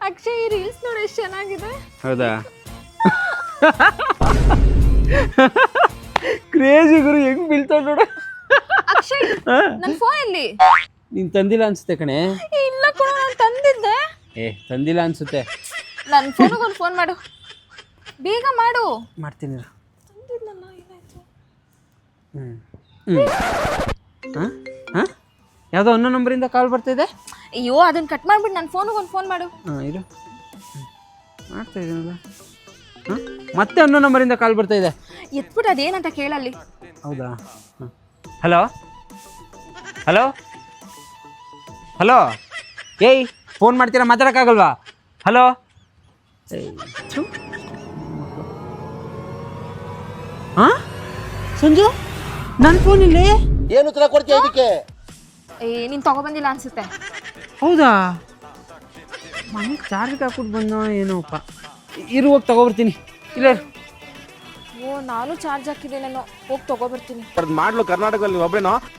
ಅಕ್ಷಯ್ ಈ ರೀಲ್ಸ್ ನೋಡಿ ಎಷ್ಟು ಚೆನ್ನಾಗಿದೆ. ಹೌದಾ? ಕ್ರೇಜಿ ಗುರು ಹೆಂಗ್ ಬೀಳ್ತಾವ ನೋಡ. ಅಕ್ಷಯ್ ನನ್ನ ಫೋನ್ ಎಲ್ಲಿ? ನೀನ್ ತಂದಿಲ್ಲ ಅನ್ಸುತ್ತೆ ಕಣೆ. ಇಲ್ಲ ಕೂಡ ನಾನು ತಂದಿದ್ದೆ. ತಂದಿಲ್ಲ ಅನ್ಸುತ್ತೆ. ನನ್ನ ಫೋನಿಗೆ ಒಂದು ಫೋನ್ ಮಾಡು, ಬೇಗ ಮಾಡು. ಮಾಡ್ತೀನಿ. ತಂದಿದ್ನಲ್ಲ, ಏನಾಯ್ತು? ಯಾವುದೋ ಅನ್ನೋ ನಂಬರಿಂದ ಕಾಲ್ ಬರ್ತಿದೆ. ಅಯ್ಯೋ ಅದನ್ನ ಕಟ್ ಮಾಡ್ಬಿಟ್ಟು ನನ್ನ ಫೋನಿಗೆ ಒಂದು ಫೋನ್ ಮಾಡು. ಇರು, ಮಾಡ್ತಾ ಇದ್ದೀನಲ್ಲ. ಮತ್ತೆ ಅನ್ನೋ ನಂಬರಿಂದ ಕಾಲ್ ಬರ್ತಾ ಇದೆ. ಎತ್ಬಿಟ್ಟು ಅದೇನಂತ ಕೇಳಲ್ಲಿ. ಹೌದಾ? ಹಲೋ ಹಲೋ ಹಲೋ, ಏಯ್ ಫೋನ್ ಮಾಡ್ತೀರಾ, ಮಾತಾಡೋಕ್ಕಾಗಲ್ವಾ? ಹಲೋ. ಹಾಂ ಸಂಜು, ನನ್ನ ಫೋನ್ ಇಲ್ಲಿ ಏನು ಉತ್ತರ ಕೊಡ್ತೀಯ ಇದಕ್ಕೆ? ನೀನು ತಗೊಬಂದಿಲ್ಲ ಅನ್ಸುತ್ತೆ. ಹೌದಾ? ಮನೆ ಚಾರ್ಜ್ಗೆ ಹಾಕ್ಬಿಟ್ಟು ಬಂದೋ ಏನೋಪ್ಪ. ಇರು, ಹೋಗಿ ತಗೊಬರ್ತೀನಿ. ಇಲ್ಲ ಓ, ನಾನು ಚಾರ್ಜ್ ಹಾಕಿದ್ದೇನೇನೋ, ಹೋಗಿ ತಗೊಬರ್ತೀನಿ. ಮಾಡ್ಲು ಕರ್ನಾಟಕದಲ್ಲಿ ಒಬ್ರೇನೋ